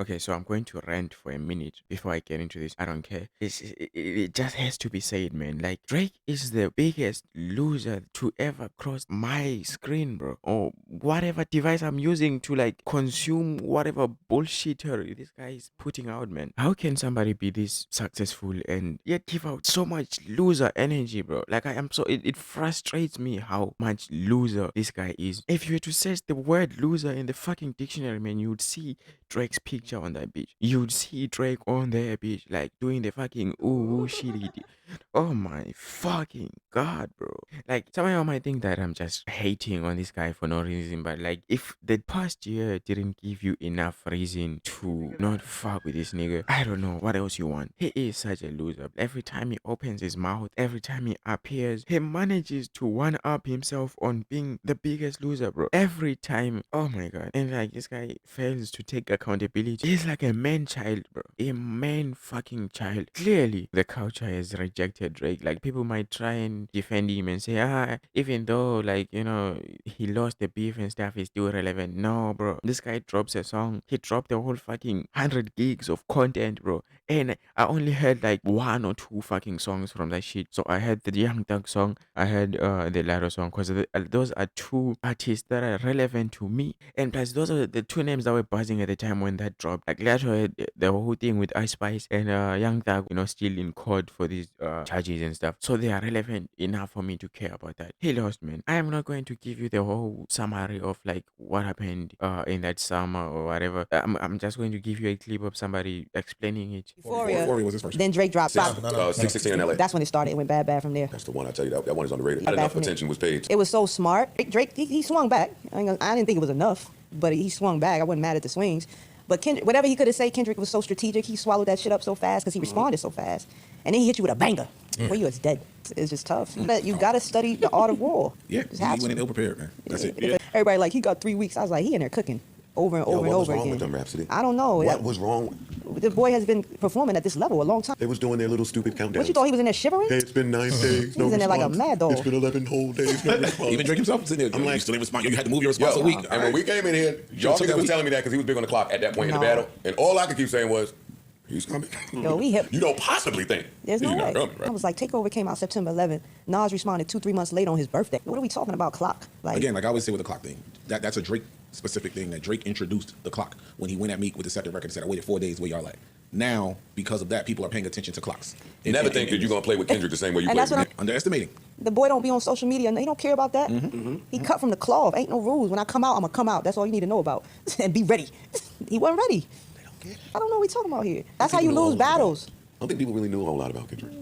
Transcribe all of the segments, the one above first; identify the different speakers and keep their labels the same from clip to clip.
Speaker 1: Okay, so I'm going to rant for a minute before I get into this. I don't care. It just has to be said, man. Like, Drake is the biggest loser to ever cross my screen, bro. Or whatever device I'm using to, like, consume whatever bullshit this guy is putting out, man. How can somebody be this successful and yet give out so much loser energy, bro? Like, I am so, it frustrates me how much loser this guy is. If you were to search the word loser in the fucking dictionary, man, you would see Drake's picture on that beach. You'd see Drake on their beach, like doing the fucking ooh shit he did. Oh my fucking god, bro. Like, some of y'all might think that I'm just hating on this guy for no reason, but like, if the past year didn't give you enough reason to not fuck with this nigga, I don't know what else you want. He is such a loser. Every time he opens his mouth, every time he appears, he manages to one up himself on being the biggest loser, bro. Every time, oh my god. And like, this guy fails to take accountability. He's like a man child, bro. A man fucking child. Clearly, the culture has rejected Drake. Like, people might try and defend him and say, even though, like, he lost the beef and stuff, he's still relevant. No, bro. This guy drops a song. He dropped a whole fucking 100 gigs of content, bro. And I only heard like one or two fucking songs from that shit. So I heard the Young Thug song. I heard the Laro song, because those are two artists that are relevant to me. And plus, those are the two names that were buzzing at the time when that dropped. Like, Laro had the whole thing with Ice Spice, and Young Thug, still in court for these charges and stuff. So they are relevant enough for me to care about that. He lost, man. I am not going to give you the whole summary of like what happened in that summer or whatever. I'm just going to give you a clip of somebody explaining it.
Speaker 2: Euphoria was his first.
Speaker 3: Then Drake dropped.
Speaker 2: 616 in LA.
Speaker 3: That's when it started. It went bad from there.
Speaker 2: That's the one I tell you. That one is underrated. Not enough attention was paid.
Speaker 3: It was so smart. Drake, he swung back. I didn't think it was enough, but he swung back. I wasn't mad at the swings. But whatever he could have said, Kendrick was so strategic. He swallowed that shit up so fast because he responded so fast. And then he hit you with a banger. Well, you was dead. It's just tough. You got to study the art of war.
Speaker 2: Yeah, he went in ill prepared, man. That's it. Yeah.
Speaker 3: Everybody like, he got 3 weeks. I was like, he in there cooking over and over and over again.
Speaker 2: What was wrong with them, Rhapsody?
Speaker 3: I don't know.
Speaker 2: What was wrong?
Speaker 3: The boy has been performing at this level a long time.
Speaker 2: They was doing their little stupid countdowns.
Speaker 3: What, you thought he was in there shivering?
Speaker 2: Hey, it's been 9 days.
Speaker 3: He was in there like a mad dog.
Speaker 2: It's been 11 whole days. No response.
Speaker 4: Even Drake himself was in there.
Speaker 2: I'm like,
Speaker 4: you still didn't respond. You had to move your response a week.
Speaker 2: And when we came in here, y'all niggas was telling me that because he was big on the clock at that point in the battle. And all I could keep saying was, he's coming.
Speaker 3: Yo, we hip.
Speaker 2: You don't possibly think
Speaker 3: There's no
Speaker 2: he's
Speaker 3: way.
Speaker 2: not coming, right?
Speaker 3: I was like, Takeover came out September 11th. Nas responded 2-3 months later on his birthday. What are we talking about clock? Like,
Speaker 4: again, like I always say with the clock thing, that's a Drake specific thing that Drake introduced the clock when he went at Meek with the second record and said, I waited 4 days, where y'all at? Now, because of that, people are paying attention to clocks.
Speaker 2: Never think that you're going to play with Kendrick the same way you play with him.
Speaker 4: Underestimating.
Speaker 3: The boy don't be on social media. He don't care about that. He cut from the cloth. Ain't no rules. When I come out, I'm going to come out. That's all you need to know about. And be ready. He wasn't ready.
Speaker 2: They don't get it.
Speaker 3: I don't know what we talking about here. That's how you lose battles.
Speaker 2: I don't think people really knew a whole lot about Kendrick.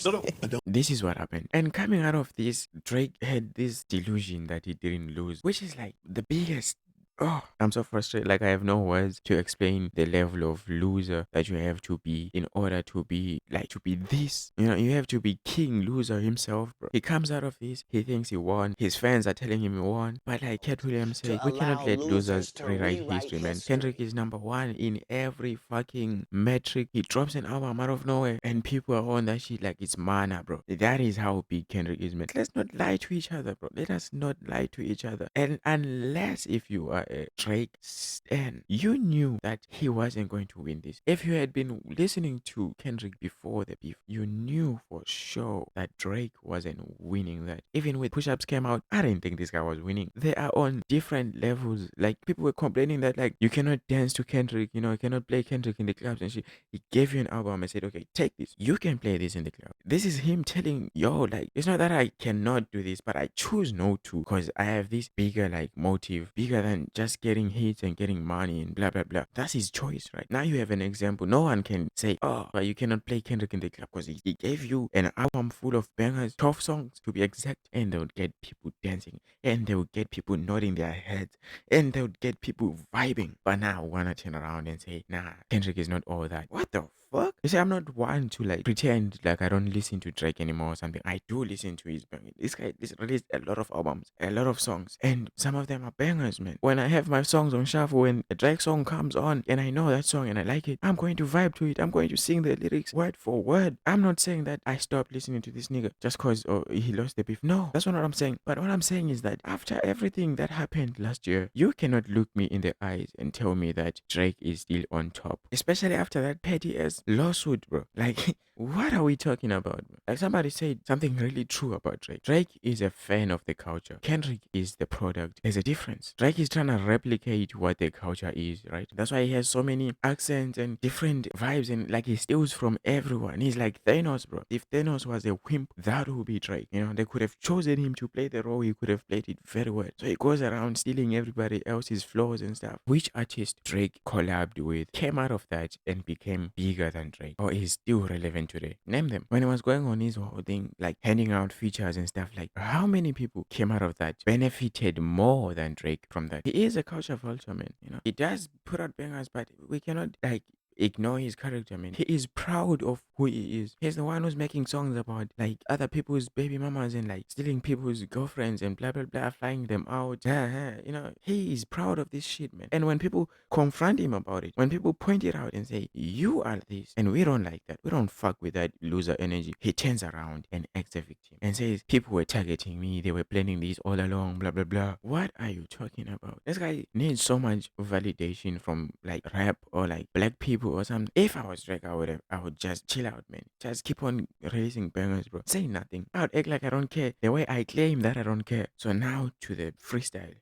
Speaker 2: I don't.
Speaker 1: This is what happened. And coming out of this, Drake had this delusion that he didn't lose, which is like the biggest. Oh, I'm so frustrated. Like, I have no words to explain the level of loser that you have to be in order to be this. You have to be king loser himself, bro. He comes out of this, he thinks he won. His fans are telling him he won. But like Cat Williams said, we cannot let losers rewrite history, man. Kendrick is number one in every fucking metric. He drops an album out of nowhere and people are on that shit like it's mana, bro. That is how big Kendrick is, man. Let's not lie to each other, bro. Let us not lie to each other. And unless if you are a Drake stan, you knew that he wasn't going to win this. If you had been listening to Kendrick before the beef, you knew for sure that Drake wasn't winning that. Even with Push-Ups came out, I didn't think this guy was winning. They are on different levels. Like, people were complaining that like you cannot dance to Kendrick, you cannot play Kendrick in the clubs and shit. He gave you an album and said, okay, take this. You can play this in the club. This is him telling, yo, like, it's not that I cannot do this, but I choose not to because I have this bigger like motive, bigger than just getting hits and getting money and blah blah blah. That's his choice, right? Now you have an example. No one can say, oh, but you cannot play Kendrick in the club because he gave you an album full of bangers, 12 songs to be exact, and they would get people dancing, and they would get people nodding their heads, and they would get people vibing. But now I wanna turn around and say, nah, Kendrick is not all that. What the fuck? You see, I'm not one to like pretend like I don't listen to Drake anymore or something. I do listen to his bangers. This guy released a lot of albums, a lot of songs, and some of them are bangers, man. When I have my songs on shuffle and a Drake song comes on and I know that song and I like it, I'm going to vibe to it. I'm going to sing the lyrics word for word. I'm not saying that I stopped listening to this nigga just cause he lost the beef. No, that's not what I'm saying. But what I'm saying is that after everything that happened last year, you cannot look me in the eyes and tell me that Drake is still on top. Especially after that petty ass lawsuit, bro. Like, what are we talking about, bro? Like somebody said something really true about Drake. Drake is a fan of the culture. Kendrick is the product. There's a difference. Drake is trying to replicate what the culture is, right? That's why he has so many accents and different vibes and like he steals from everyone. He's like Thanos, bro. If Thanos was a wimp, that would be Drake. You know, they could have chosen him to play the role. He could have played it very well. So he goes around stealing everybody else's flaws and stuff. Which artist Drake collabed with came out of that and became bigger than Drake or is still relevant today? Name them. When he was going on his whole thing, like handing out features and stuff, like how many people came out of that benefited more than Drake from that? He is a culture vulture, man. You know, he does put out bangers, but we cannot like ignore his character, man. He is proud of who he is. He's the one who's making songs about like other people's baby mamas and like stealing people's girlfriends and blah blah blah, flying them out. You know, he is proud of this shit, man. And when people confront him about it, when people point it out and say, you are this, and we don't like that, we don't fuck with that loser energy, he turns around and acts a victim and says, people were targeting me, they were planning this all along, blah blah blah. What are you talking about? This guy needs so much validation from like rap or like black people or something. If I was Drake, I would just chill out, man. Just keep on releasing bangers, bro. Say nothing. I would act like I don't care the way I claim that I don't care. So now to the freestyle.